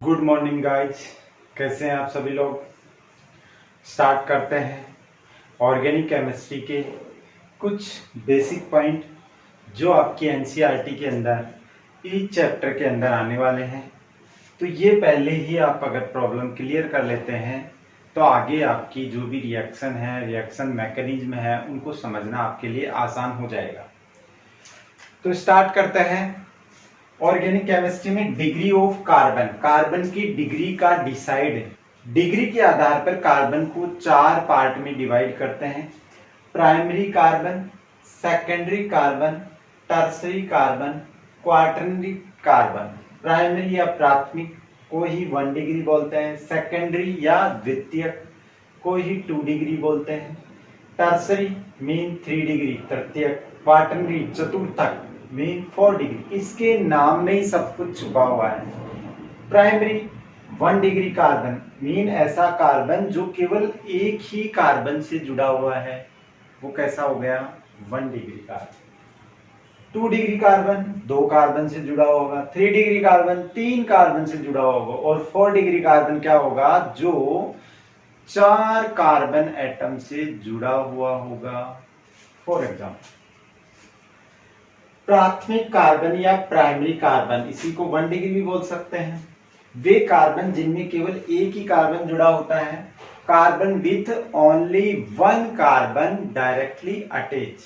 Good morning guys, कैसे हैं आप सभी लोग। स्टार्ट करते हैं ऑर्गेनिक केमिस्ट्री के कुछ बेसिक पॉइंट जो आपकी एनसीईआरटी के अंदर ईच चैप्टर के अंदर आने वाले हैं। तो ये पहले ही आप अगर प्रॉब्लम क्लियर कर लेते हैं तो आगे आपकी जो भी रिएक्शन है, रिएक्शन मैकेनिज्म है, उनको समझना आपके लिए आसान हो जाएगा। तो स्टार्ट करते हैं। ऑर्गेनिक केमिस्ट्री में डिग्री ऑफ कार्बन, कार्बन की डिग्री का डिसाइड, डिग्री के आधार पर कार्बन को 4 पार्ट में डिवाइड करते हैं। Primary carbon, secondary carbon, tertiary carbon, quaternary carbon. Primary या प्राथमिक को ही 1 डिग्री बोलते हैं, सेकेंडरी या द्वितीयक को ही 2 डिग्री बोलते हैं, टर्सरी मीन 3 डिग्री तृतीयक, क्वार्टरनरी चतुर्थक मीन 4 डिग्री। इसके नाम में ही सब कुछ छुपा हुआ है। प्राइमरी 1 डिग्री कार्बन मीन ऐसा कार्बन जो केवल एक ही कार्बन से जुड़ा हुआ है, वो कैसा हो गया 1 degree carbon. 2 degree carbon 2 carbon से जुड़ा होगा, 3 डिग्री कार्बन 3 कार्बन से जुड़ा होगा, और 4 डिग्री कार्बन क्या होगा जो 4 कार्बन एटम से जुड़ा हुआ होगा। फॉर एग्जाम्पल प्राथमिक कार्बन या प्राइमरी कार्बन, इसी को 1 डिग्री भी बोल सकते हैं, वे कार्बन जिनमें केवल एक ही कार्बन जुड़ा होता है, carbon with only 1 carbon directly attach,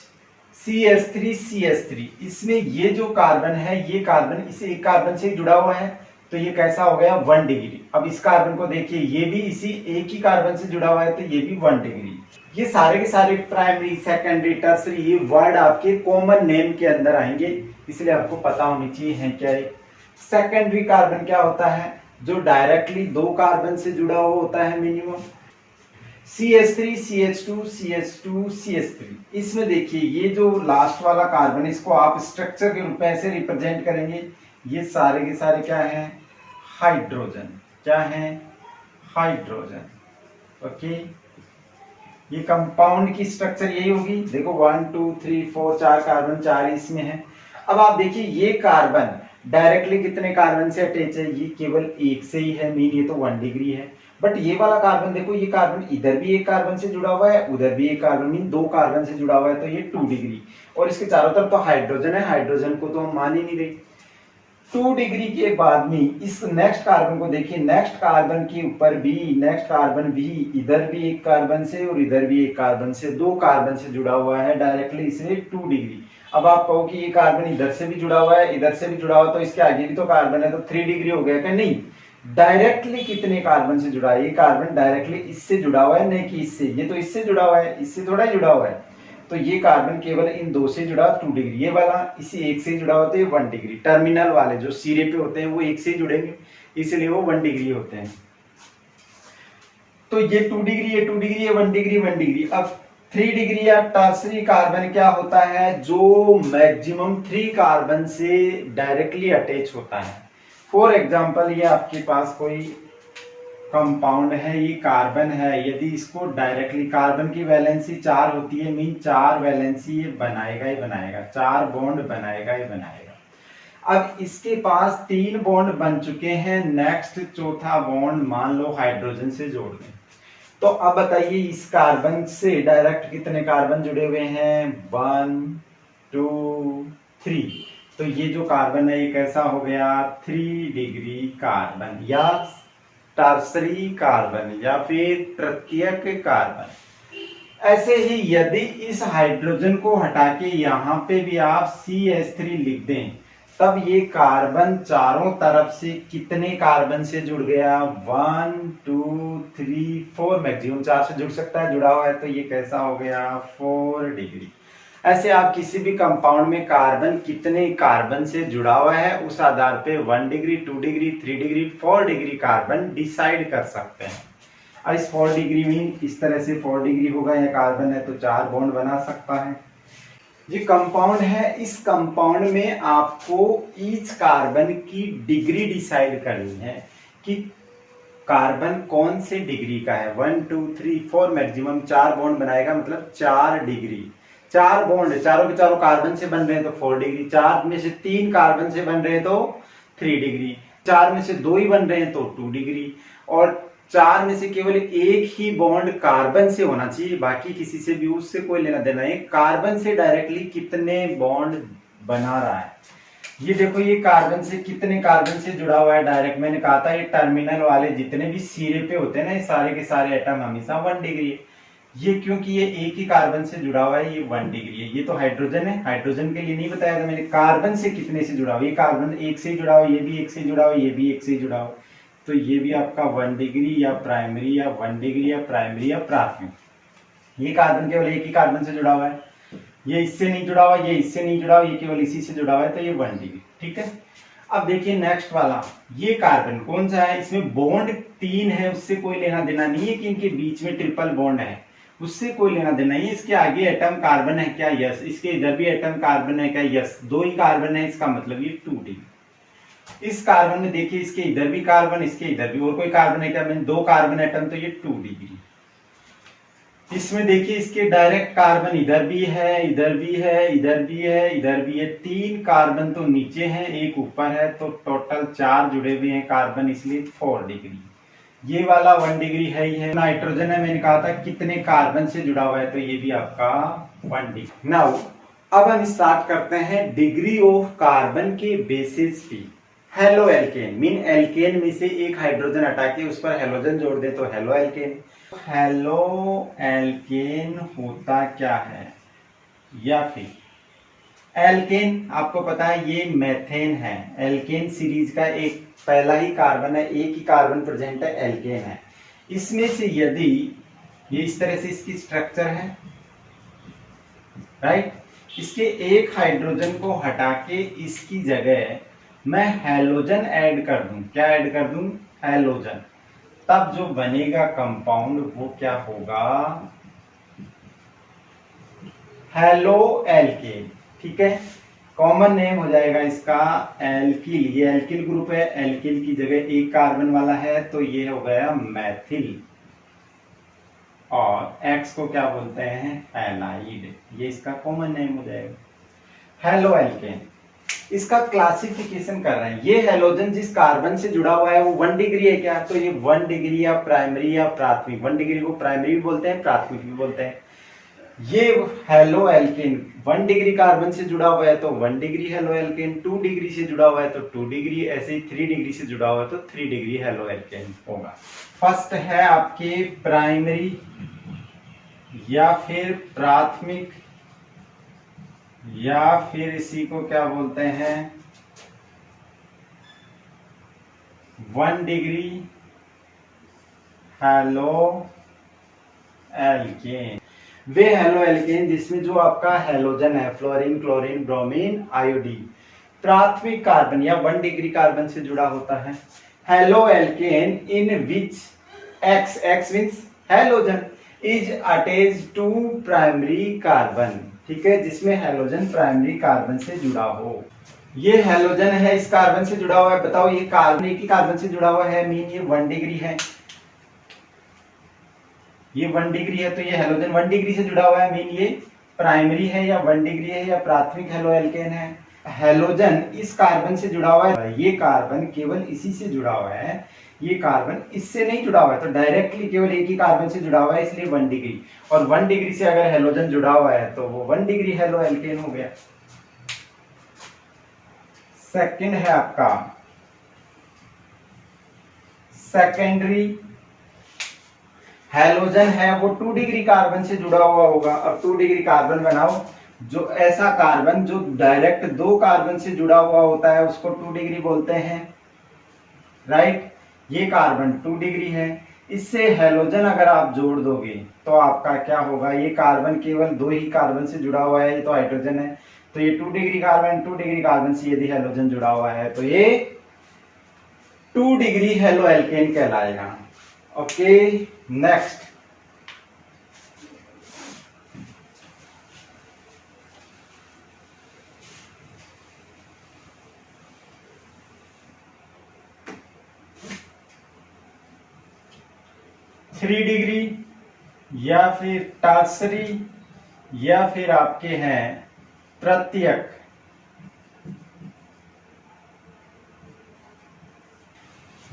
CH3 इसमें ये जो कार्बन है, ये कार्बन इस एक कार्बन से जुड़ा हुआ है, तो ये कैसा हो गया 1 डिग्री। अब इस कार्बन को देखिए, ये भी इसी एक ही कार्बन से जुड़ा हुआ है, तो ये भी 1 डिग्री। ये सारे के सारे प्राइमरी, सेकेंडरी, टर्सरी, ये वर्ड आपके कॉमन नेम के अंदर आएंगे, इसलिए आपको पता होनी चाहिए है क्या है। सेकेंडरी कार्बन क्या होता है, जो डायरेक्टली 2 कार्बन से जुड़ा हुआ होता है minimum, CH3 CH2 CH2 CH3। इसमें देखिए ये जो लास्ट वाला कार्बन, इसको आप स्ट्रक्चर के रूप में ऐसे रिप्रेजेंट करेंगे, ये सारे के सारे क्या है हाइड्रोजन, क्या है हाइड्रोजन। ओके, ये कंपाउंड की स्ट्रक्चर यही होगी। देखो 1 2 3 4 4 कार्बन, 4 इसमें है। अब आप देखिए ये कार्बन डायरेक्टली कितने कार्बन से अटैच है, ये केवल एक से ही है, मीन ये तो 1 डिग्री है। बट ये वाला कार्बन देखो, ये कार्बन इधर भी एक कार्बन से जुड़ा हुआ है, उधर भी एक कार्बन, मीन 2 कार्बन से जुड़ा हुआ है, तो ये 2 डिग्री। और इसके चारों तरफ तो हाइड्रोजन है, हाइड्रोजन को तो हम मान ही नहीं रहे। 2 डिग्री के बाद में इस नेक्स्ट कार्बन को देखिए, नेक्स्ट कार्बन के ऊपर भी नेक्स्ट कार्बन भी, इधर भी एक कार्बन से और इधर भी एक कार्बन से, 2 कार्बन से जुड़ा हुआ है डायरेक्टली, इसलिए 2 डिग्री। अब आप कहो कि ये कार्बन इधर से भी जुड़ा हुआ है, इधर से भी जुड़ा हुआ, तो इसके आगे भी तो कार्बन है, तो 3 डिग्री हो गया क्या? नहीं, डायरेक्टली कितने कार्बन से जुड़ा है, ये कार्बन डायरेक्टली इससे जुड़ा हुआ है, नहीं कि इससे, ये तो इससे जुड़ा हुआ है, इससे थोड़ा ही जुड़ा हुआ है, तो ये कार्बन केवल इन 2 से जुड़ा 2 डिग्री, ये वाला इसी एक से जुड़ा होता है 1 डिग्री। टर्मिनल वाले जो सिरे पे होते हैं वो एक से जुड़ेंगे, इसलिए वो 1 डिग्री होते हैं। तो ये 2 डिग्री, ये 2 डिग्री, ये 1 डिग्री 1 डिग्री। अब 3 डिग्री या टर्सरी कार्बन क्या होता है, जो मैक्सिमम 3 कार्बन से डायरेक्टली अटैच होता है। फॉर एग्जाम्पल ये आपके पास कोई कंपाउंड है, ये कार्बन है, यदि इसको डायरेक्टली, कार्बन की वैलेंसी 4 होती है, मीन 4 वैलेंसी ये बनाएगा ही बनाएगा, 4 बॉन्ड बनाएगा ही बनाएगा। अब इसके पास 3 बॉन्ड बन चुके हैं, नेक्स्ट चौथा बॉन्ड मान लो हाइड्रोजन से जोड़ दें, तो अब बताइए इस कार्बन से डायरेक्ट कितने कार्बन जुड़े हुए हैं, 1 2 3। तो ये जो कार्बन है ये कैसा हो गया 3 डिग्री कार्बन, या टर्सरी कार्बन, या फिर तृतीयक कार्बन। ऐसे ही यदि इस हाइड्रोजन को हटा के यहाँ पे भी आप CH3 लिख दें, तब ये कार्बन चारों तरफ से कितने कार्बन से जुड़ गया, 1 2 3 4, मैक्सिमम 4 से जुड़ सकता है, जुड़ा हुआ है, तो ये कैसा हो गया 4 डिग्री। ऐसे आप किसी भी कंपाउंड में कार्बन कितने कार्बन से जुड़ा हुआ है उस आधार पे 1 degree 2 degree 3 degree 4 degree carbon decide कर सकते हैं। अब इस 4 डिग्री में इस तरह से 4 डिग्री होगा, या कार्बन है तो 4 बॉन्ड बना सकता है। ये कंपाउंड है, इस कंपाउंड में आपको ईच कार्बन की डिग्री डिसाइड करनी है कि कार्बन कौन से डिग्री का है। 1 2 3 4 मैक्सिमम 4 बॉन्ड बनाएगा, मतलब 4 डिग्री। 4 बॉन्ड चारों के चारों कार्बन से बन रहे हैं तो 4 डिग्री, 4 में से 3 कार्बन से बन रहे हैं तो 3 डिग्री। 4 में से 2 ही बन रहे हैं तो 2 डिग्री, और 4 में से केवल एक ही बॉन्ड कार्बन से होना चाहिए, बाकी किसी से भी उससे कोई लेना देना है। कार्बन से डायरेक्टली कितने बॉन्ड बना रहा है, ये देखो, ये कार्बन से कितने कार्बन से जुड़ा हुआ है डायरेक्ट। मैंने कहा था ये टर्मिनल वाले जितने भी सिरे पे होते हैं ना, ये सारे के सारे एटम हमेशा 1 डिग्री है। ये क्योंकि ये एक ही कार्बन से जुड़ा हुआ है, ये 1 डिग्री है। ये तो हाइड्रोजन है, हाइड्रोजन के लिए नहीं बताया था मैंने, कार्बन से कितने से जुड़ा हुआ है। ये कार्बन एक से जुड़ा हुआ है, ये भी एक से जुड़ा हुआ है, ये भी एक से जुड़ा हुआ है, तो ये भी आपका 1 डिग्री या प्राइमरी या 1 डिग्री या प्राइमरी या प्राथमिक। ये कार्बन केवल एक ही कार्बन से जुड़ा हुआ है, ये इससे नहीं जुड़ा हुआ, ये इससे नहीं जुड़ा हुआ, ये केवल इसी से जुड़ा हुआ है, तो ये 1 डिग्री। ठीक है, अब देखिए नेक्स्ट वाला, ये कार्बन कौन सा है, इसमें बॉन्ड 3 है, उससे कोई लेना देना नहीं है कि इनके बीच में ट्रिपल बॉन्ड है, उससे कोई लेना देना नहीं है। इसके आगे एटम कार्बन है क्या, यस। इसके इधर भी एटम कार्बन है क्या, यस। 2 ही कार्बन है, इसका मतलब ये 2 डिग्री। इस कार्बन में देखिए, इसके इधर भी कार्बन, इसके इधर भी, और कोई कार्बन है क्या, मैंने 2 कार्बन एटम, तो ये 2 डिग्री। इसमें देखिए, इसके डायरेक्ट कार्बन इधर भी है, इधर भी है, इधर भी है, इधर भी है, 3 कार्बन तो नीचे हैं, एक ऊपर है, तो टोटल 4 जुड़े हुए हैं कार्बन, इसलिए 4 डिग्री। ये वाला 1 डिग्री है ही है। नाइट्रोजन है, मैंने कहा था कितने कार्बन से जुड़ा हुआ है, तो ये भी आपका 1 डिग्री। नाउ अब हम स्टार्ट करते हैं डिग्री ऑफ कार्बन के बेसिस पे। हेलो एल्केन मीन एल्केन में से एक हाइड्रोजन हटा के उस पर हेलोजन जोड़ दे तो हेलो एल्केन। हेलो एल्केन होता क्या है, या फिर एल्केन आपको पता है ये मेथेन है। एल्केन सीरीज का एक पहला ही कार्बन है, एक ही कार्बन प्रेजेंट है, एल्केन है। इसमें से यदि ये इस तरह से इसकी स्ट्रक्चर है, राइट, इसके एक हाइड्रोजन को हटा के इसकी जगह मैं हेलोजन ऐड कर दूं, क्या ऐड कर दूं, हेलोजन, तब जो बनेगा कंपाउंड वो क्या होगा, हेलो एल्केन। ठीक है, कॉमन नेम हो जाएगा इसका एल्किल। ये एल्किल ग्रुप है, एल्किल की जगह एक कार्बन वाला है, तो ये हो गया मैथिल, और X को क्या बोलते हैं, एलाइड। ये इसका कॉमन नेम हो जाएगा हेलो एल्केन। इसका क्लासिफिकेशन कर रहे हैं, ये हेलोजन जिस कार्बन से जुड़ा हुआ है वो 1 डिग्री है क्या, तो ये 1 डिग्री या प्राइमरी या प्राथमिक। 1 डिग्री को प्राइमरी भी बोलते हैं, प्राथमिक भी बोलते हैं। ये हेलो एल्केन 1 डिग्री कार्बन से जुड़ा हुआ है तो 1 डिग्री हेलो एल्केन, 2 डिग्री से जुड़ा हुआ है तो 2 डिग्री, ऐसे ही 3 डिग्री से जुड़ा हुआ है तो 3 डिग्री हेलो एल्केन होगा। फर्स्ट है आपके प्राइमरी या फिर प्राथमिक, या फिर इसी को क्या बोलते हैं 1 डिग्री हेलो एल्केन। वे हेलो एल्केन जिसमें जो आपका हेलोजन है, फ्लोरीन, क्लोरीन, ब्रोमीन, आयोडीन, प्राथमिक कार्बन या 1 डिग्री कार्बन से जुड़ा होता है। Haloalkane in which X means halogen is attached to primary carbon. ठीक है, जिसमें हेलोजन प्राइमरी कार्बन से जुड़ा हो। ये हेलोजन है, इस कार्बन से जुड़ा हुआ है। बताओ, ये कार्बन एक ही कार्बन से जुड़ा हुआ है, मीन ये 1 डिग्री है, ये 1 डिग्री है, तो ये हेलोजन 1 डिग्री से जुड़ा हुआ है, मीन ये प्राइमरी है या 1 डिग्री है या प्राथमिक हेलो एल्केन है। हेलोजन इस कार्बन से जुड़ा हुआ है, ये कार्बन केवल इसी से जुड़ा हुआ है, ये कार्बन इससे नहीं जुड़ा हुआ है, तो डायरेक्टली केवल एक ही कार्बन से जुड़ा हुआ है, इसलिए 1 डिग्री। और 1 डिग्री से अगर हेलोजन जुड़ा हुआ है तो वो 1 डिग्री हेलो एल्केन हो गया। सेकंड है आपका सेकेंडरी। हेलोजन है वो 2 डिग्री कार्बन से जुड़ा हुआ होगा। अब 2 डिग्री कार्बन बनाओ, जो ऐसा कार्बन जो डायरेक्ट 2 कार्बन से जुड़ा हुआ होता है उसको 2 डिग्री बोलते हैं, राइट। ये कार्बन 2 डिग्री है, इससे हेलोजन अगर आप जोड़ दोगे तो आपका क्या होगा, ये कार्बन केवल 2 ही कार्बन से जुड़ा हुआ है, ये तो हाइड्रोजन है, तो ये 2 डिग्री कार्बन, 2 डिग्री कार्बन से यदि हेलोजन जुड़ा हुआ है तो ये 2 डिग्री हेलो एल्केन कहलाएगा। ओके, नेक्स्ट 3 डिग्री या फिर टर्सरी या फिर आपके हैं प्रत्यक।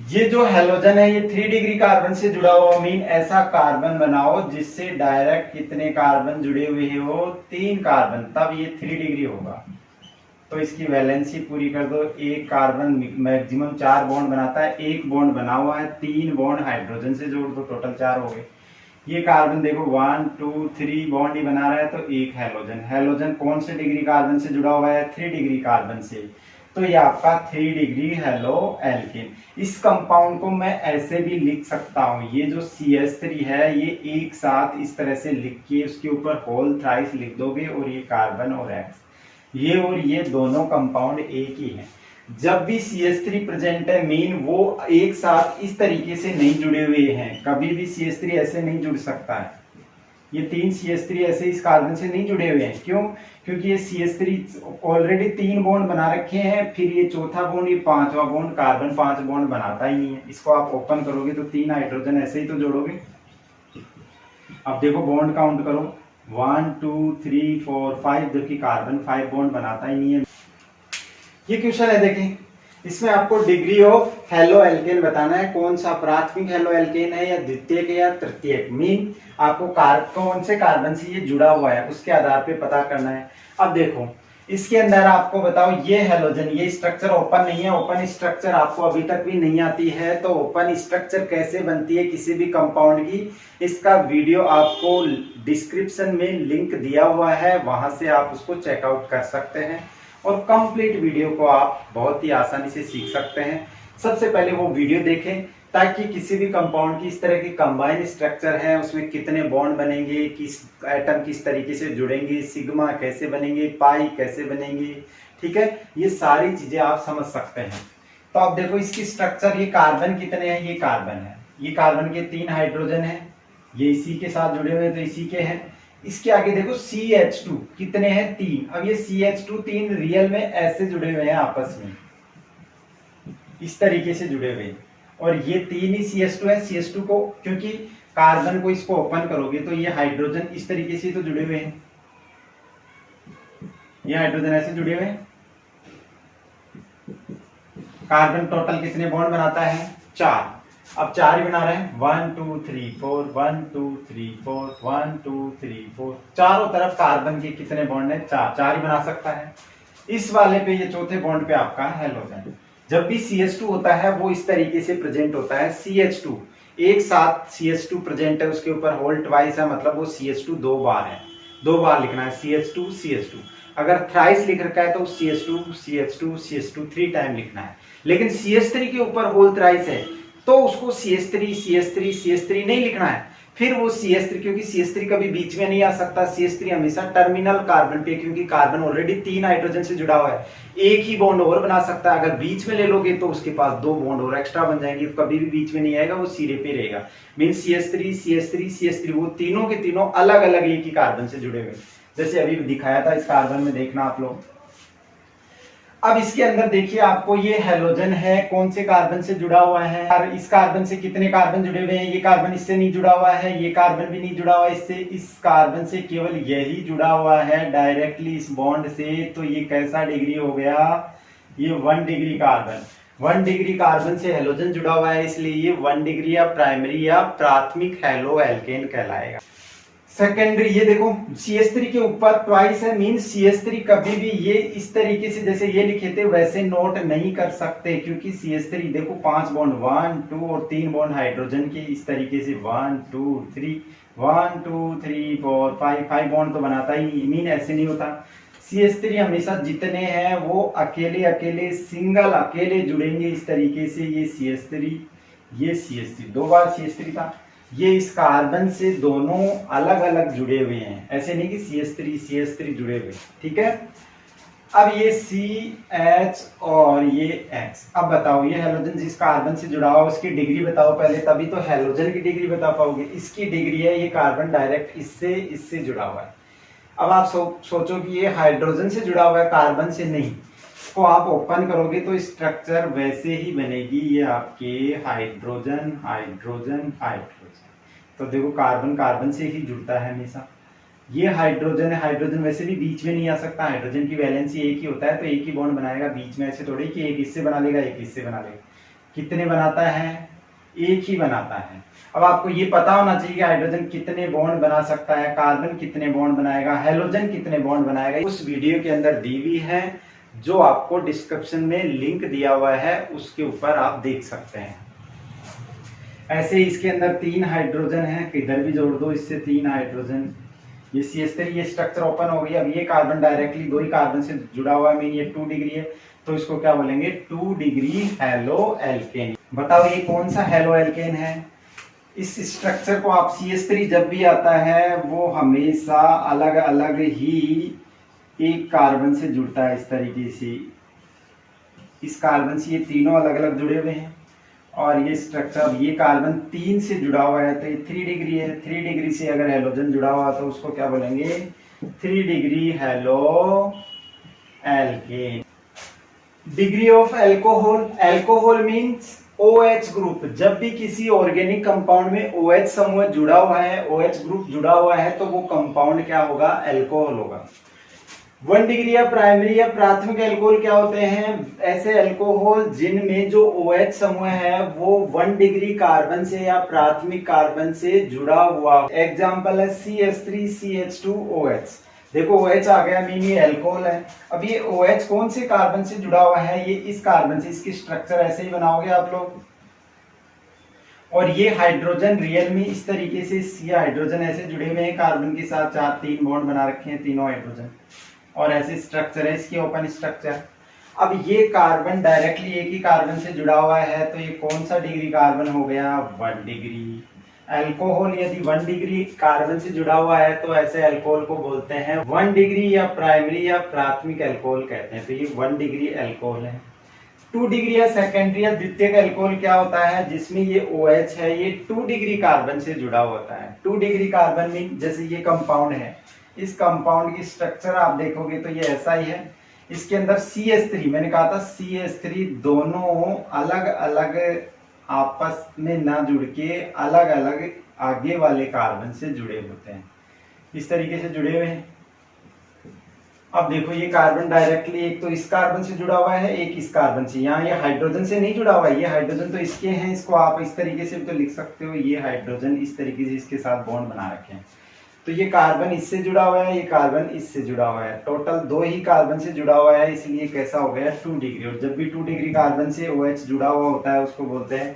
ये जो हेलोजन है ये 3 डिग्री कार्बन से जुड़ा हुआ, मीन ऐसा कार्बन बनाओ जिससे डायरेक्ट कितने कार्बन जुड़े हुए हो, 3 कार्बन, तब ये 3 डिग्री होगा। तो इसकी वैलेंसी पूरी कर दो। एक कार्बन मैक्सिमम 4 बॉन्ड बनाता है, एक बॉन्ड बना हुआ है, 3 बॉन्ड हाइड्रोजन से जोड़ दो, टोटल 4 हो गए। ये कार्बन देखो 1 2 3 बॉन्ड ही बना रहा है, तो एक हेलोजन। हेलोजन कौन से डिग्री कार्बन से जुड़ा हुआ है, 3 डिग्री कार्बन से, तो ये आपका 3 डिग्री हेलो एल्केन। इस कंपाउंड को मैं ऐसे भी लिख सकता हूँ, ये जो CH3 है ये एक साथ इस तरह से लिख के उसके ऊपर होल थ्राइस लिख दोगे, और ये कार्बन और X, ये और ये दोनों कंपाउंड एक ही हैं। जब भी CH3 प्रेजेंट है, मीन वो एक साथ इस तरीके से नहीं जुड़े हुए हैं, कभी भी CH3 ऐसे नहीं जुड़ सकता है। ये 3 CH3 ऐसे इस कार्बन से नहीं जुड़े हुए हैं, क्यों? क्योंकि ये CH3 ऑलरेडी 3 बॉन्ड बना रखे हैं, फिर ये चौथा बॉन्ड, ये 5वां बॉन्ड, कार्बन 5 बॉन्ड बनाता ही नहीं है। इसको आप ओपन करोगे तो 3 हाइड्रोजन ऐसे ही तो जोड़ोगे। अब देखो बॉन्ड काउंट करो, 1 2 3 4 5, देखिए कार्बन 5 बॉन्ड बनाता ही नहीं है। ये क्वेश्चन है, देखें इसमें आपको डिग्री ऑफ हेलो एल्केन बताना है, कौन सा प्राथमिक हेलो एल्केन है या द्वितीयक या तृतीयक, मीन आपको कौन से कार्बन से ये जुड़ा हुआ है उसके आधार पे पता करना है। अब देखो इसके अंदर आपको बताओ, ये हेलोजन, ये स्ट्रक्चर ओपन नहीं है, ओपन स्ट्रक्चर आपको अभी तक भी नहीं आती है, तो ओपन स्ट्रक्चर कैसे बनती है किसी भी कंपाउंड की, इसका वीडियो आपको डिस्क्रिप्शन में लिंक दिया हुआ है, वहां से आप उसको चेकआउट कर सकते हैं और कंप्लीट वीडियो को आप बहुत ही आसानी से सीख सकते हैं। सबसे पहले वो वीडियो देखें ताकि किसी भी कंपाउंड की इस तरह की कंबाइन स्ट्रक्चर है, उसमें कितने बॉन्ड बनेंगे, किस एटम किस तरीके से जुड़ेंगे, सिग्मा कैसे बनेंगे, पाई कैसे बनेंगे, ठीक है, ये सारी चीजें आप समझ सकते हैं। तो आप देखो इसकी स्ट्रक्चर, ये कार्बन कितने हैं, ये कार्बन है, ये कार्बन के 3 हाइड्रोजन है, ये इसी के साथ जुड़े हुए तो इसी के हैं। इसके आगे देखो CH2 कितने हैं, 3। अब ये CH2 3 रियल में ऐसे जुड़े हुए हैं आपस में, इस तरीके से जुड़े हुए हैं, और ये 3 ही CH2 है। CH2 को क्योंकि कार्बन को इसको ओपन करोगे तो ये हाइड्रोजन इस तरीके से तो जुड़े हुए हैं, ये हाइड्रोजन ऐसे जुड़े हुए हैं। कार्बन टोटल कितने बॉन्ड बनाता है, 4। अब 4 ही बना रहे हैं, 1 2 3 4 1 2 3 4 1 2 3 4, चारों तरफ कार्बन के कितने बॉन्ड है, 4 ही बना सकता है। इस वाले पे, ये चौथे बॉन्ड पे आपका हेलोजन। जब भी CH2 होता है वो इस तरीके से प्रेजेंट होता है, CH2 एक साथ CH2 प्रेजेंट है, उसके ऊपर होल ट्वाइस है, मतलब वो CH2 2 बार है, 2 बार लिखना है CH2 CH2। अगर थ्राइस लिख रखा है तो CH2 CH2 CH2 3 टाइम लिखना है। लेकिन CH3 के ऊपर होल थ्राइस है तो उसको CH3 CH3 CH3 नहीं लिखना है, फिर वो CH3, क्योंकि CH3 कभी बीच में नहीं आ सकता, CH3 हमेशा टर्मिनल कार्बन पे, क्योंकि कार्बन ऑलरेडी 3 हाइड्रोजन से जुड़ा हुआ है, एक ही बॉन्ड और बना सकता है। अगर बीच में ले लोगे तो उसके पास 2 बॉन्ड और एक्स्ट्रा बन जाएंगे, कभी भी बीच में नहीं आएगा, वो सिरे पे रहेगा। मीन CH3 CH3 CH3 वो तीनों के तीनों अलग अलग एक ही कार्बन से जुड़े हुए, जैसे अभी दिखाया था इस कार्बन में, देखना आप लोग। अब इसके अंदर देखिए आपको ये हेलोजन है, कौन से कार्बन से जुड़ा हुआ है, इस कार्बन से कितने कार्बन जुड़े हुए हैं, ये कार्बन इससे नहीं जुड़ा हुआ है, ये कार्बन भी नहीं जुड़ा हुआ है इससे, इस कार्बन से केवल यही जुड़ा हुआ है डायरेक्टली इस बॉन्ड से, तो ये कैसा डिग्री हो गया, ये 1 डिग्री कार्बन। 1 डिग्री कार्बन से हेलोजन जुड़ा हुआ है, इसलिए ये 1 डिग्री या प्राइमरी या प्राथमिक हेलो एल्केन कहलाएगा। सेकेंडरी, ये देखो CH3 के ऊपर ट्वाइस है, मीन CH3 कभी भी ये इस तरीके से जैसे ये लिखे थे वैसे नोट नहीं कर सकते, क्योंकि CH3 देखो 5 बॉन्ड, 1 2 और 3 बॉन्ड हाइड्रोजन के इस तरीके से 1 2 3 1 2 3 4 5 बॉन्ड तो बनाता ही, मीन ऐसे नहीं होता। CH3 हमेशा जितने हैं वो अकेले अकेले सिंगल अकेले जुड़ेंगे इस तरीके से, ये CH3 ये CH3 दो बार CH3 था, ये इस कार्बन से दोनों अलग अलग जुड़े हुए हैं, ऐसे नहीं कि CH3 जुड़े हुए, ठीक है। अब ये CH और ये X, अब बताओ ये हेलोजन जिस कार्बन से जुड़ा हुआ उसकी डिग्री बताओ पहले, तभी तो हेलोजन की डिग्री बता पाओगे। इसकी डिग्री है, ये कार्बन डायरेक्ट इससे जुड़ा हुआ है। अब आप सोचो कि ये हाइड्रोजन से जुड़ा हुआ है, कार्बन से नहीं। इसको आप ओपन करोगे तो स्ट्रक्चर वैसे ही बनेगी, ये आपके हाइड्रोजन हाइड्रोजन हाइड्रोजन, तो देखो कार्बन कार्बन से ही जुड़ता है हमेशा। ये हाइड्रोजन है, हाइड्रोजन वैसे भी बीच में नहीं आ सकता, हाइड्रोजन की वैलेंसी एक ही होता है, तो एक ही बॉन्ड बनाएगा, बीच में ऐसे थोड़ी कि एक इससे बना लेगा एक इससे बना लेगा, कितने बनाता है? एक ही बनाता है। अब आपको ये पता होना चाहिए कि हाइड्रोजन कितने बॉन्ड बना सकता है, कार्बन कितने बॉन्ड बनाएगा, हेलोजन कितने बॉन्ड बनाएगा। उस वीडियो के अंदर दी हुई है, जो आपको डिस्क्रिप्शन में लिंक दिया हुआ है, उसके ऊपर आप देख सकते हैं। ऐसे ही इसके अंदर 3 हाइड्रोजन है, इधर भी जोड़ दो इससे 3 हाइड्रोजन। ये CH3, ये स्ट्रक्चर ओपन हो गई। अब ये कार्बन डायरेक्टली 2 ही कार्बन से जुड़ा हुआ है, मीन ये 2 डिग्री है, तो इसको क्या बोलेंगे? 2 डिग्री हेलो एल्केन। बताओ ये कौन सा हेलो एल्केन है? इस स्ट्रक्चर को आप CH3 जब भी आता है वो हमेशा अलग अलग ही एक कार्बन से जुड़ता है, इस तरीके से। इस कार्बन से ये तीनों अलग अलग जुड़े हुए हैं, और ये स्ट्रक्चर, ये कार्बन 3 से जुड़ा हुआ है तो ये 3 डिग्री है। 3 डिग्री से अगर हेलोजन जुड़ा हुआ तो उसको क्या बोलेंगे? 3 degree halo alkane. Degree of alcohol, alcohol means OH group. जब भी किसी ऑर्गेनिक कंपाउंड में OH समूह जुड़ा हुआ है, OH ग्रुप जुड़ा हुआ है, तो वो कंपाउंड क्या होगा? एल्कोहल होगा। 1 डिग्री या प्राइमरी या प्राथमिक एल्कोहल क्या होते हैं? ऐसे एल्कोहल जिनमें जो OH समूह है वो 1 डिग्री कार्बन से या प्राथमिक कार्बन से जुड़ा हुआ। एग्जाम्पल है CH3 CH2OH। देखो OH आ गया, मीन ये एल्कोहल है। अब ये OH कौन से कार्बन से जुड़ा हुआ है? ये इस कार्बन से। इसकी स्ट्रक्चर ऐसे ही बनाओगे आप लोग। और ये हाइड्रोजन रियल में इस तरीके से, ये हाइड्रोजन ऐसे जुड़े हुए हैं कार्बन के साथ, 4-3 बॉन्ड बना रखे हैं तीनों हाइड्रोजन, और ऐसे स्ट्रक्चर है इसकी, ओपन स्ट्रक्चर। अब ये कार्बन डायरेक्टली एक ही कार्बन से जुड़ा हुआ है, तो ये कौन सा डिग्री कार्बन हो गया? 1 डिग्री। अल्कोहल यदि 1 डिग्री कार्बन से जुड़ा हुआ है तो ऐसे अल्कोहल को बोलते हैं 1 डिग्री या प्राइमरी या प्राथमिक अल्कोहल कहते हैं। तो ये 1 डिग्री अल्कोहल है। 2 डिग्री या सेकेंडरी या द्वितीयक अल्कोहल क्या होता है? जिसमें ये OH है, ये 2 डिग्री कार्बन से जुड़ा होता है। 2 डिग्री कार्बन मीन जैसे ये कंपाउंड है, इस कंपाउंड की स्ट्रक्चर आप देखोगे तो ये ऐसा ही है। इसके अंदर CH3, मैंने कहा था CH3 दोनों अलग अलग आपस में ना जुड़ के अलग अलग आगे वाले कार्बन से जुड़े होते हैं, इस तरीके से जुड़े हुए हैं। अब देखो ये कार्बन डायरेक्टली एक तो इस कार्बन से जुड़ा हुआ है, एक इस कार्बन से। यहाँ ये हाइड्रोजन से नहीं जुड़ा हुआ है, ये हाइड्रोजन तो इसके हैं, इसको आप इस तरीके से भी तो लिख सकते हो। ये हाइड्रोजन इस तरीके से इसके साथ बॉन्ड बना रखे हैं, तो ये कार्बन इससे जुड़ा हुआ है, ये कार्बन इससे जुड़ा हुआ है। टोटल 2 ही कार्बन से जुड़ा हुआ है, इसलिए कैसा हो गया? 2 डिग्री। और जब भी 2 डिग्री कार्बन से OH जुड़ा हुआ होता है उसको बोलते हैं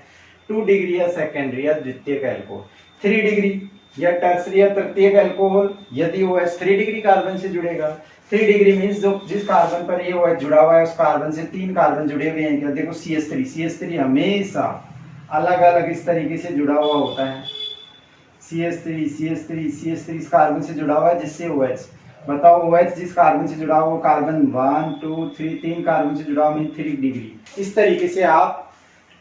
2 डिग्री या सेकेंडरी या द्वितीयक अल्कोहल। 3 डिग्री या टर्सरी या तृतीयक अल्कोहल, यदि OH 3 डिग्री कार्बन से जुड़ेगा। 3 डिग्री मीन्स जो जिस कार्बन पर ये OH जुड़ा हुआ है उस कार्बन से 3 कार्बन जुड़े हुए हैं। क्या देखो CH3 हमेशा अलग अलग इस तरीके से जुड़ा हुआ होता है। CH3 इस कार्बन से जुड़ा हुआ है, जिससे OH। बताओ OH जिस कार्बन से जुड़ा हुआ वो कार्बन 1 2 3 3 कार्बन से जुड़ा हुआ, मीन 3 डिग्री। इस तरीके से आप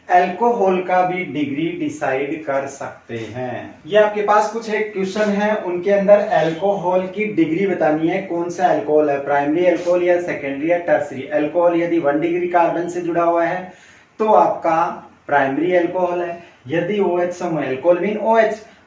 अल्कोहल का भी डिग्री डिसाइड कर सकते हैं। ये आपके पास कुछ एक क्वेश्चन है, उनके अंदर अल्कोहल की डिग्री बतानी है, कौन सा अल्कोहल है, प्राइमरी अल्कोहल या सेकेंडरी या टर्सरी। अल्कोहल यदि 1 डिग्री कार्बन से जुड़ा हुआ है तो आपका प्राइमरी अल्कोहल है। यदि OH समूह, अल्कोहल मीन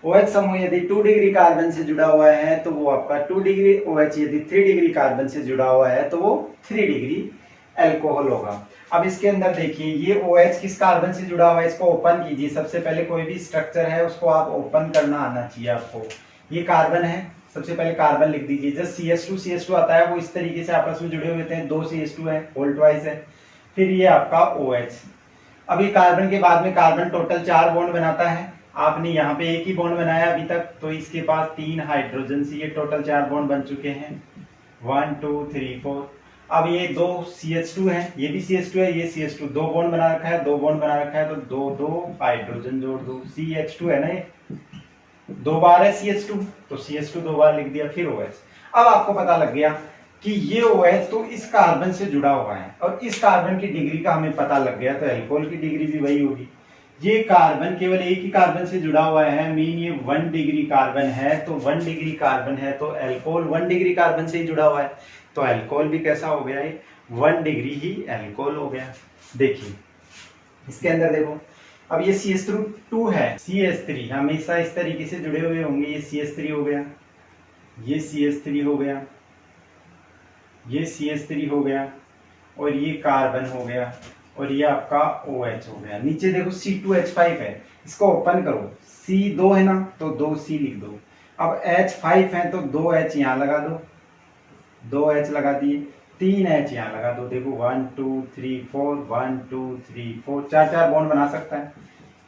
OH समूह यदि 2 डिग्री कार्बन से जुड़ा हुआ है तो वो आपका 2 डिग्री। OH यदि 3 डिग्री कार्बन से जुड़ा हुआ है तो वो 3 डिग्री अल्कोहल होगा। अब इसके अंदर देखिए ये OH किस कार्बन से जुड़ा हुआ है, इसको ओपन कीजिए। सबसे पहले कोई भी स्ट्रक्चर है उसको आप ओपन करना आना चाहिए आपको। ये कार्बन है, सबसे पहले कार्बन लिख दीजिए। जब CH2 आता है वो इस तरीके से आपस में जुड़े हुए हैं, 2 CH2 है, होल ट्वाइस है। फिर ये आपका OH। अब ये कार्बन के बाद में कार्बन टोटल 4 बॉन्ड बनाता है। आपने यहाँ पे एक ही बॉन्ड बनाया अभी तक, तो इसके पास 3 हाइड्रोजन से ये टोटल 4 बॉन्ड बन चुके हैं, 1 2 3 4। अब ये 2 CH2 है, ये भी CH2 है, ये CH2, 2 बॉन्ड बना रखा है, 2 बॉन्ड बना रखा है, तो 2 हाइड्रोजन जोड़ दो। CH2 है ना, ये 2 बार है CH2, तो CH2 2 बार लिख दिया, फिर OH। अब आपको पता लग गया कि ये OH तो इस कार्बन से जुड़ा हुआ है, और इस कार्बन की डिग्री का हमें पता लग गया, तो अल्कोहल की डिग्री भी वही होगी। ये कार्बन केवल एक ही कार्बन से जुड़ा हुआ है, मीन ये 1 डिग्री कार्बन है, तो 1 डिग्री कार्बन है तो अल्कोहल 1 डिग्री कार्बन से ही जुड़ा हुआ है, तो अल्कोहल भी कैसा हो गया? 1 डिग्री ही अल्कोहल हो गया। देखिए इसके अंदर देखो, अब ये CH2 है, CH3 हमेशा इस तरीके से जुड़े हुए होंगे। ये CH3 हो गया, ये CH3 हो गया, ये CH3 हो गया, और ये कार्बन हो गया। और ये आपका OH हो गया। नीचे देखो C2H5 है, इसको ओपन करो, C2 है ना तो 2C लिख दो। अब H5 है तो 2H यहाँ लगा दो, 2H लगा दिए, 3H यहाँ लगा दो। देखो 1 2 3 4, 1 2 3 4, 4 बॉन्ड बना सकता है।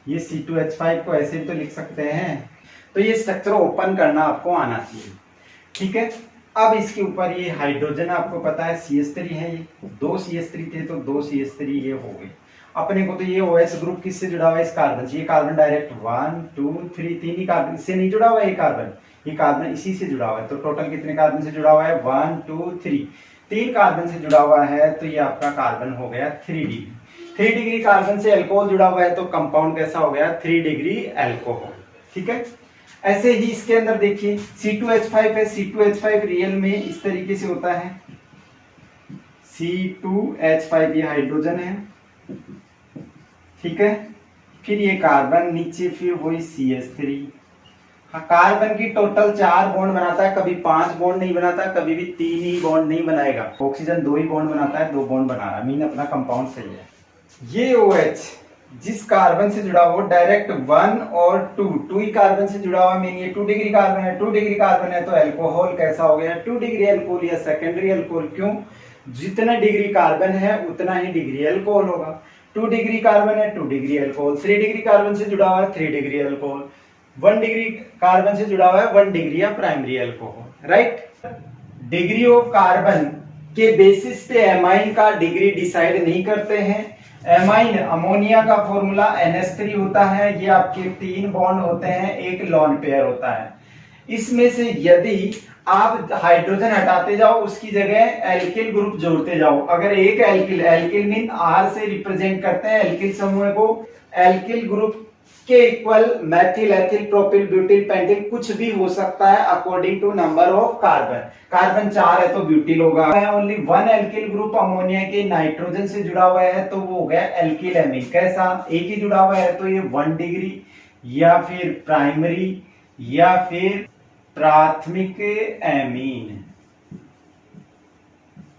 ये C2H5 को ऐसे भी तो लिख सकते हैं। तो ये स्ट्रक्चर ओपन करना आपको आना चाहिए, ठीक है। अब इसके ऊपर ये हाइड्रोजन आपको पता है CH3 है, ये 2 CH3 थे तो 2 CH3 ये हो गए। अपने को तो ये OH ग्रुप किससे जुड़ा हुआ है, इस कार्बन से। ये कार्बन डायरेक्ट 1 2 3, 3 ही कार्बन, इससे नहीं जुड़ा हुआ है ये कार्बन इसी से जुड़ा हुआ है। तो टोटल कितने कार्बन से जुड़ा हुआ है, 1 2 3, 3 कार्बन से जुड़ा हुआ है। तो ये आपका कार्बन हो गया 3 डिग्री। 3 डिग्री कार्बन से अल्कोहल जुड़ा हुआ है तो कंपाउंड कैसा हो गया, 3 डिग्री अल्कोहल, ठीक है। ऐसे ही इसके अंदर देखिए C2H5 है, C2H5 रियल में इस तरीके से होता है, C2H5 ये हाइड्रोजन है, ठीक है। फिर ये कार्बन नीचे, फिर वही CH3। हाँ, कार्बन की टोटल 4 बॉन्ड बनाता है, कभी 5 बॉन्ड नहीं बनाता, कभी भी 3 ही बॉन्ड नहीं बनाएगा। ऑक्सीजन 2 ही बॉन्ड बनाता है, 2 बॉन्ड बना रहा है, मीन अपना कंपाउंड सही है। ये OH जिस कार्बन से जुड़ा हुआ डायरेक्ट 1 और 2 ही कार्बन से जुड़ा हुआ, मीन ये 2 डिग्री कार्बन है, 2 डिग्री कार्बन है तो अल्कोहल कैसा हो गया, 2 डिग्री अल्कोहल या सेकेंडरी अल्कोहल। क्यों, जितना डिग्री कार्बन है उतना ही डिग्री अल्कोहल होगा। 2 डिग्री कार्बन है 2 डिग्री अल्कोहल, 3 डिग्री कार्बन से जुड़ा हुआ है 3 डिग्री अल्कोहल, 1 डिग्री कार्बन से जुड़ा हुआ है 1 डिग्री या primary alcohol, right. Degree of carbon के बेसिस पे एमाइन का डिग्री डिसाइड नहीं करते हैं। एमाइन अमोनिया का फॉर्मूला NH3 होता है, ये आपके 3 बॉन्ड होते हैं, एक लॉन पेयर होता है। इसमें से यदि आप हाइड्रोजन हटाते जाओ उसकी जगह एल्किल ग्रुप जोड़ते जाओ, अगर एक एल्किल मीन R से रिप्रेजेंट करते हैं एल्किल समूह को, एल्किल ग्रुप के equal methyl, ethyl, propyl, butyl, pentyl कुछ भी हो सकता है according to number of carbon. Carbon 4 है तो ब्यूटिल होगा। ओनली 1 एल्किल ग्रुप अमोनिया के नाइट्रोजन से जुड़ा हुआ है तो वो हो गया एल्किल एमीन। कैसा, एक ही जुड़ा हुआ है तो ये 1 डिग्री या फिर प्राइमरी या फिर प्राथमिक एमीन,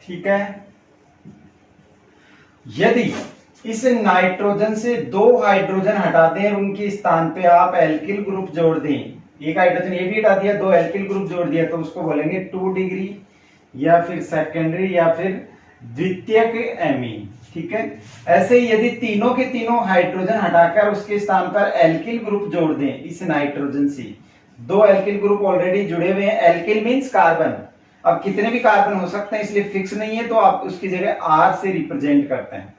ठीक है। यदि इस नाइट्रोजन से 2 हाइड्रोजन हटा दें, उनके स्थान पे आप एल्किल ग्रुप जोड़ दें, एक हाइड्रोजन ये भी हटा दिया, 2 एल्किल ग्रुप जोड़ दिया, तो उसको बोलेंगे 2 डिग्री या फिर सेकेंडरी या फिर द्वितीयक एमीन, ठीक है। ऐसे ही यदि तीनों के तीनों हाइड्रोजन हटाकर उसके स्थान पर एल्किल ग्रुप जोड़ दें इस नाइट्रोजन से, 2 एल्किल ग्रुप ऑलरेडी जुड़े हुए हैं, एल्किल मींस कार्बन, अब कितने भी कार्बन हो सकते हैं इसलिए फिक्स नहीं है, तो आप उसकी जगह R से रिप्रेजेंट करते हैं।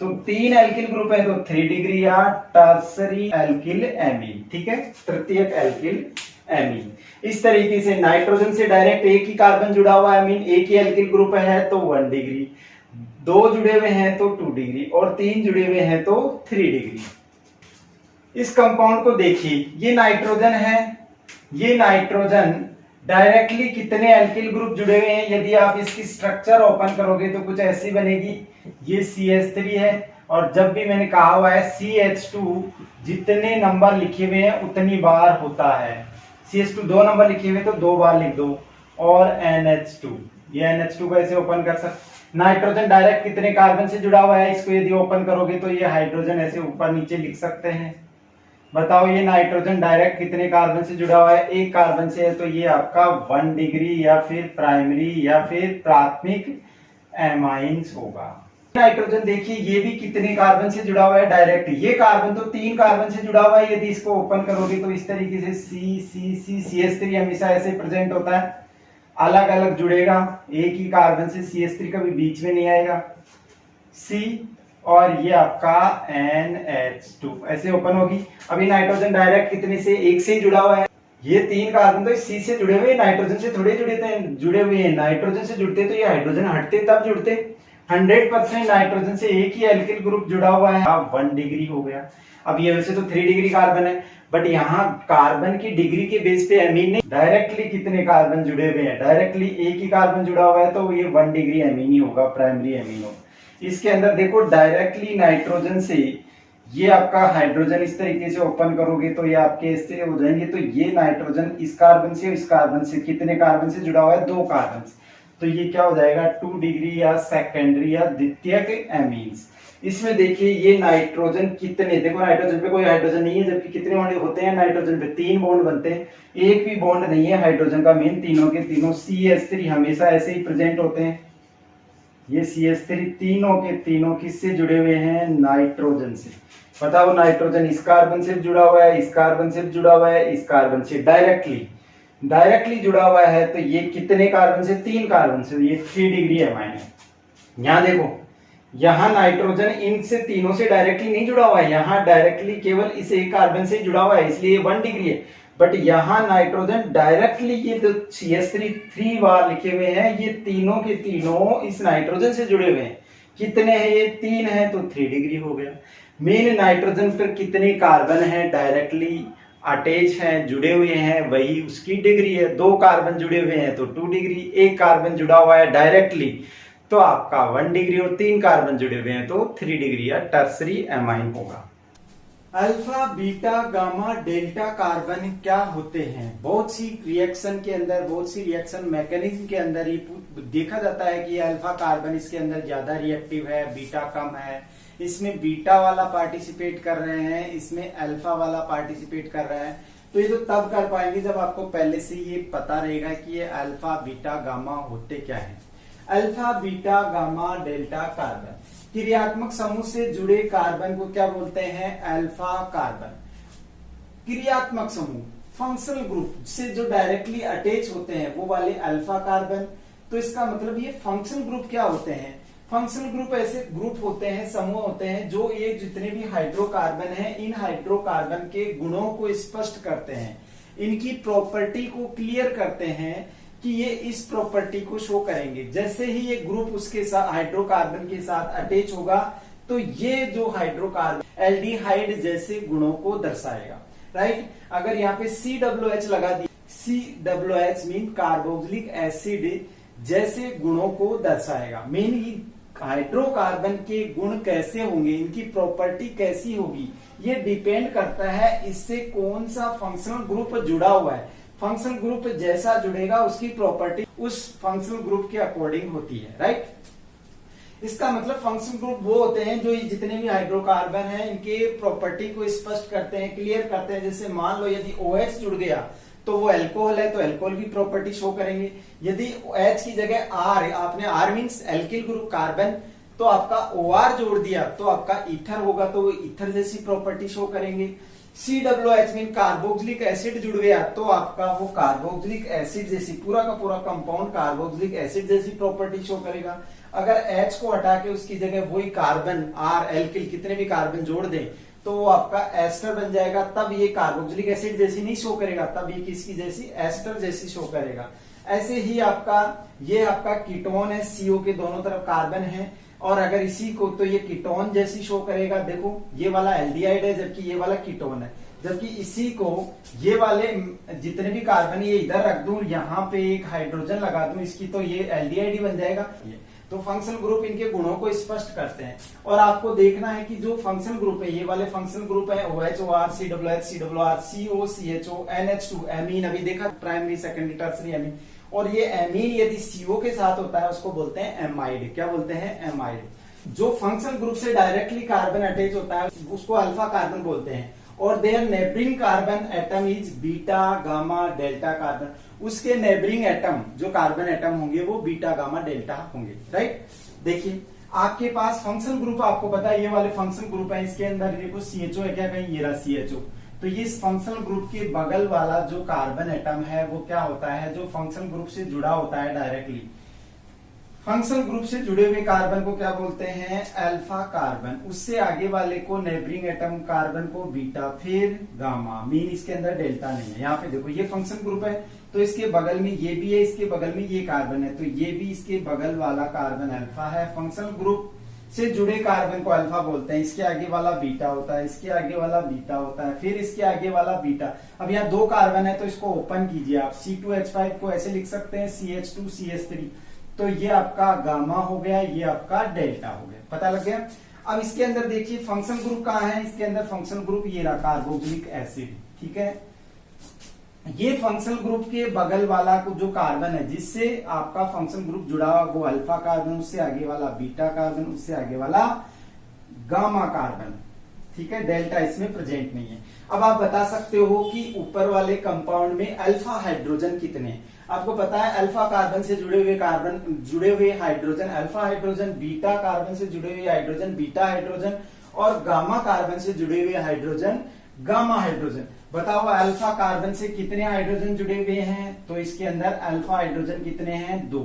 तो 3 एल्किल ग्रुप है तो 3 डिग्री या टर्सरी एल्किल एमीन, ठीक है, तृतीयक एल्किल एमीन। इस तरीके से नाइट्रोजन से डायरेक्ट एक ही कार्बन जुड़ा हुआ है, मीन एक ही एल्किल ग्रुप है तो 1 डिग्री, 2 जुड़े हुए हैं तो 2 डिग्री और 3 जुड़े हुए हैं तो 3 डिग्री। इस कंपाउंड को देखिए, ये नाइट्रोजन है, ये नाइट्रोजन डायरेक्टली कितने एल्किल ग्रुप जुड़े हुए हैं, यदि आप इसकी स्ट्रक्चर ओपन करोगे तो कुछ ऐसी बनेगी। ये CH3 है और जब भी मैंने कहा हुआ है CH2 जितने नंबर लिखे हुए हैं उतनी बार होता है, CH2 2 नंबर लिखे हुए तो 2 बार लिख दो, और NH2, ये NH2 को ऐसे ओपन कर सकते। नाइट्रोजन डायरेक्ट कितने कार्बन से जुड़ा हुआ है, इसको यदि ओपन करोगे तो ये हाइड्रोजन ऐसे ऊपर नीचे लिख सकते हैं। बताओ ये नाइट्रोजन डायरेक्ट कितने कार्बन से जुड़ा हुआ है, एक कार्बन से है तो ये आपका 1 डिग्री या फिर प्राइमरी या फिर प्राथमिक एमाइंस होगा। नाइट्रोजन देखिए ये भी कितने कार्बन से जुड़ा हुआ है डायरेक्ट, ये कार्बन तो 3 कार्बन से जुड़ा हुआ है, यदि इसको ओपन करोगे तो इस तरीके से CH3 हमेशा ऐसे प्रेजेंट होता है, अलग अलग जुड़ेगा, एक ही कार्बन से CH3 कभी बीच में नहीं आएगा, C और ये आपका NH2 ऐसे ओपन होगी। अभी नाइट्रोजन डायरेक्ट कितने से, एक से ही जुड़ा हुआ है, ये 3 कार्बन तो C से जुड़े हुए, नाइट्रोजन से थोड़े जुड़े हुए हैं, नाइट्रोजन से जुड़ते तो ये हाइड्रोजन हटते तब जुड़ते। 100% नाइट्रोजन से एक ही एल्किल ग्रुप जुड़ा हुआ है, 1 डिग्री हो गया। अब ये वैसे तो 3 डिग्री कार्बन है, बट यहाँ कार्बन की डिग्री के बेस पे एमीन नहीं, डायरेक्टली कितने कार्बन जुड़े हुए हैं, डायरेक्टली एक ही कार्बन जुड़ा हुआ है तो ये 1 डिग्री एमीन ही होगा, प्राइमरी एमीन होगा। इसके अंदर देखो डायरेक्टली नाइट्रोजन से ये आपका हाइड्रोजन इस तरीके से ओपन करोगे तो ये आपके ऐसे हो जाएंगे, तो ये नाइट्रोजन इस कार्बन से कितने कार्बन से जुड़ा हुआ है, 2 कार्बन से, तो ये क्या हो जाएगा 2 डिग्री या सेकेंडरी या द्वितीयक एमीन्स। इसमें देखिए ये नाइट्रोजन कितने, देखो नाइट्रोजन पे कोई हाइड्रोजन नहीं है, जबकि कितने बॉन्ड होते हैं नाइट्रोजन पे, 3 बॉन्ड बनते हैं, एक भी बॉन्ड नहीं है हाइड्रोजन का मेन, तीनों के तीनों CH3 हमेशा ऐसे ही प्रेजेंट होते हैं। ये CH3 तीनों के तीनों किससे जुड़े हुए हैं, नाइट्रोजन से। बताओ नाइट्रोजन इस कार्बन से जुड़ा हुआ है, इस कार्बन से जुड़ा हुआ है, इस कार्बन से डायरेक्टली जुड़ा हुआ है, तो ये कितने कार्बन से, 3 कार्बन से, ये 3 डिग्री एमाइन है। यहाँ देखो, यहाँ नाइट्रोजन इनसे तीनों से डायरेक्टली नहीं जुड़ा हुआ है, यहाँ डायरेक्टली केवल इस एक कार्बन से जुड़ा हुआ है, इसलिए 1 डिग्री है। बट यहाँ नाइट्रोजन डायरेक्टली, ये जो CH3 3 बार लिखे हुए हैं, ये तीनों के तीनों इस नाइट्रोजन से जुड़े हुए हैं। कितने हैं ये, 3 है, तो 3 डिग्री हो गया। मेन नाइट्रोजन पर कितने कार्बन हैं डायरेक्टली अटैच हैं, जुड़े हुए हैं, वही उसकी डिग्री है। 2 कार्बन जुड़े हुए हैं तो 2 डिग्री, एक कार्बन जुड़ा हुआ है डायरेक्टली तो आपका 1 डिग्री, और 3 कार्बन जुड़े हुए हैं तो 3 डिग्री या टर्सरी एमाइन होगा। Alpha, beta, gamma, delta carbon क्या होते हैं? बहुत सी रिएक्शन के अंदर, बहुत सी रिएक्शन मैकेनिज्म के अंदर ही देखा जाता है कि अल्फा कार्बन इसके अंदर ज्यादा रिएक्टिव है, बीटा कम है, इसमें बीटा वाला पार्टिसिपेट कर रहे हैं, इसमें अल्फा वाला पार्टिसिपेट कर रहा है। तो ये तो तब कर पाएंगे जब आपको पहले से ये पता रहेगा कि ये अल्फा, बीटा, गामा होते क्या है। Alpha, beta, gamma, delta carbon क्रियात्मक समूह से जुड़े कार्बन को क्या बोलते हैं, अल्फा कार्बन। क्रियात्मक समूह, फंक्शनल ग्रुप से जो डायरेक्टली अटैच होते हैं वो वाले अल्फा कार्बन। तो इसका मतलब ये फंक्शनल ग्रुप क्या होते हैं, फंक्शनल ग्रुप ऐसे ग्रुप होते हैं, समूह होते हैं जो ये जितने भी हाइड्रोकार्बन हैं, इन हाइड्रोकार्बन के गुणों को स्पष्ट करते हैं, इनकी प्रॉपर्टी को क्लियर करते हैं कि ये इस प्रॉपर्टी को शो करेंगे। जैसे ही ये ग्रुप उसके साथ हाइड्रोकार्बन के साथ अटैच होगा तो ये जो हाइड्रोकार्बन एल्डिहाइड जैसे गुणों को दर्शाएगा, राइट। अगर यहाँ पे COOH लगा दी, COOH मीन कार्बोक्सिलिक एसिड जैसे गुणों को दर्शाएगा। मेनली हाइड्रोकार्बन के गुण कैसे होंगे, इनकी प्रॉपर्टी कैसी होगी, ये डिपेंड करता है इससे कौन सा फंक्शनल ग्रुप जुड़ा हुआ है। फंक्शनल ग्रुप जैसा जुड़ेगा उसकी प्रॉपर्टी उस फंक्शनल ग्रुप के अकॉर्डिंग होती है, राइट। इसका मतलब फंक्शनल ग्रुप वो होते हैं जो जितने भी हाइड्रोकार्बन हैं इनके प्रॉपर्टी को स्पष्ट करते हैं, क्लियर करते हैं। जैसे मान लो यदि OH जुड़ गया तो वो अल्कोहल है तो अल्कोहल की प्रॉपर्टी शो करेंगे। यदि H की जगह R, आपने R means alkyl group carbon, तो आपका OR जोड़ दिया तो आपका ईथर होगा तो ईथर जैसी प्रॉपर्टी शो करेंगे। COOH मीन कार्बोक्सिलिक एसिड जुड़ गया तो आपका वो कार्बोक्सिलिक एसिड जैसी, पूरा का पूरा कंपाउंड कार्बोक्सिलिक एसिड जैसी प्रॉपर्टी शो करेगा। अगर H को हटा के उसकी जगह वही कार्बन R एल्किल कितने भी कार्बन जोड़ दें तो वो आपका एस्टर बन जाएगा, तब ये कार्बोक्सिलिक एसिड जैसी नहीं शो करेगा, तब ये किसकी जैसी, एस्टर जैसी शो करेगा। ऐसे ही आपका ये आपका कीटोन है, CO के दोनों तरफ कार्बन है, और अगर इसी को तो ये कीटोन जैसी शो करेगा। देखो ये वाला एल्डिहाइड है जबकि ये वाला कीटोन है, जबकि इसी को ये वाले जितने भी कार्बन ये इधर रख दूं, यहाँ पे एक हाइड्रोजन लगा दूं इसकी, तो ये एल्डिहाइड ही बन जाएगा। तो फंक्शनल ग्रुप इनके गुणों को स्पष्ट करते हैं। और आपको देखना है कि जो फंक्शनल ग्रुप है, ये वाले फंक्शनल ग्रुप है OH, OR, COOH, COOR, CO, CHO, NH2, amine, अभी देखा प्राइमरी, सेकेंडरी, टर्सरी एमीन। और ये एमीन यदि CO के साथ होता है उसको बोलते हैं एमाइड। क्या बोलते हैं, एमाइड। जो फंक्शनल ग्रुप से डायरेक्टली कार्बन अटैच होता है उसको अल्फा कार्बन बोलते हैं। और there neighbouring carbon atom is beta, gamma, delta carbon. उसके नेबरिंग एटम जो कार्बन एटम होंगे वो बीटा, गामा, डेल्टा होंगे, राइट। देखिए आपके पास फंक्शनल ग्रुप, आपको पता है ये वाले फंक्शनल ग्रुप है, इसके अंदर देखो CHO है क्या, कहीं ये रहा CHO। तो ये फंक्शनल ग्रुप के बगल वाला जो कार्बन एटम है वो क्या होता है, जो फंक्शनल ग्रुप से जुड़ा होता है डायरेक्टली, फंक्शनल ग्रुप से जुड़े हुए कार्बन को क्या बोलते हैं, अल्फा कार्बन। उससे आगे वाले को नेबरिंग एटम कार्बन को बीटा, फिर गामा, मीन इसके अंदर डेल्टा नहीं है। यहाँ पे देखो ये फंक्शनल ग्रुप है तो इसके बगल में ये भी है, इसके बगल में ये कार्बन है, तो ये भी इसके बगल वाला कार्बन अल्फा है। फंक्शनल ग्रुप से जुड़े कार्बन को अल्फा बोलते हैं। इसके आगे वाला बीटा होता है, इसके आगे वाला बीटा होता है, फिर इसके आगे वाला बीटा। अब यहाँ 2 कार्बन है तो इसको ओपन कीजिए आप, C2H5 को ऐसे लिख सकते हैं CH2CH3, तो ये आपका गामा हो गया, ये आपका डेल्टा हो गया। पता लग गया। अब इसके अंदर देखिए फंक्शनल ग्रुप कहाँ है, इसके अंदर फंक्शनल ग्रुप ये रहा, कार्बोक्सिलिक एसिड, ठीक है। ये फंक्शनल ग्रुप के बगल वाला जो कार्बन है जिससे आपका फंक्शनल ग्रुप जुड़ा हुआ वो अल्फा कार्बन, उससे आगे वाला बीटा कार्बन, उससे आगे वाला गामा कार्बन, ठीक है, डेल्टा इसमें प्रेजेंट नहीं है। अब आप बता सकते हो कि ऊपर वाले कंपाउंड में अल्फा हाइड्रोजन कितने हैं। आपको पता है अल्फा कार्बन से जुड़े हुए hydrogen alpha hydrogen, beta carbon से जुड़े हुए हाइड्रोजन बीटा हाइड्रोजन, और गामा कार्बन से जुड़े हुए हाइड्रोजन गामा हाइड्रोजन। बताओ अल्फा कार्बन से कितने हाइड्रोजन जुड़े हुए हैं, तो इसके अंदर अल्फा हाइड्रोजन कितने हैं, 2।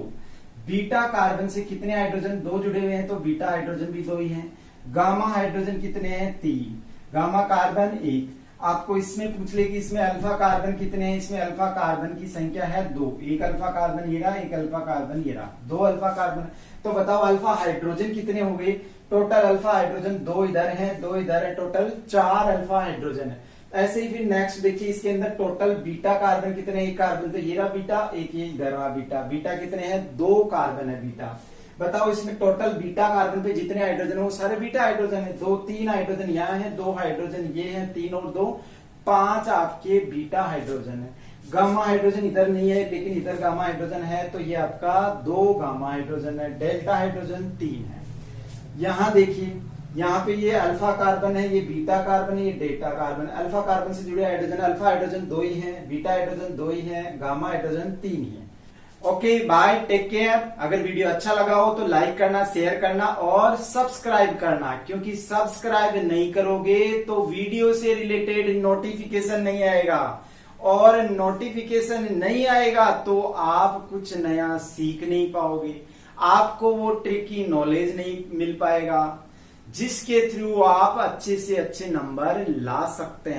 बीटा कार्बन से कितने हाइड्रोजन, 2 जुड़े हुए हैं, तो बीटा हाइड्रोजन भी 2 ही हैं। गामा हाइड्रोजन कितने हैं, 3। Gamma carbon 1। आपको इसमें पूछ ले कि इसमें अल्फा कार्बन कितने हैं, इसमें अल्फा कार्बन की संख्या है 2। एक अल्फा कार्बन ये रहा, एक अल्फा कार्बन ये रहा, 2 अल्फा कार्बन। तो बताओ अल्फा हाइड्रोजन कितने हो गए, टोटल अल्फा हाइड्रोजन 2 इधर है, 2 इधर है, टोटल 4 अल्फा हाइड्रोजन है। ऐसे ही फिर नेक्स्ट देखिए इसके अंदर टोटल बीटा कार्बन कितने, एक कार्बन, तो ये रहा बीटा, एक ये इधर रहा बीटा। बीटा कितने हैं, 2 कार्बन है बीटा। बताओ इसमें टोटल बीटा कार्बन पे जितने हाइड्रोजन है वो सारे बीटा हाइड्रोजन है। 2-3 हाइड्रोजन यहाँ है, 2 हाइड्रोजन ये है, 3 और 2 5 आपके बीटा हाइड्रोजन है। गामा हाइड्रोजन इधर नहीं है, लेकिन इधर गामा हाइड्रोजन है, तो ये आपका 2 गामा हाइड्रोजन है। डेल्टा हाइड्रोजन 3 है। यहाँ देखिए यहाँ पे ये अल्फा कार्बन है, ये बीटा कार्बन है, ये डेल्टा कार्बन। अल्फा कार्बन से जुड़े हाइड्रोजन अल्फा हाइड्रोजन 2 ही है, बीटा हाइड्रोजन 2 ही है, गामा हाइड्रोजन 3 ही है। Okay bye, take care. अगर वीडियो अच्छा लगा हो तो लाइक करना, शेयर करना और सब्सक्राइब करना, क्योंकि सब्सक्राइब नहीं करोगे तो वीडियो से रिलेटेड नोटिफिकेशन नहीं आएगा, और नोटिफिकेशन नहीं आएगा तो आप कुछ नया सीख नहीं पाओगे, आपको वो ट्रिक की नॉलेज नहीं मिल पाएगा जिसके थ्रू आप अच्छे से अच्छे नंबर ला सकते हैं।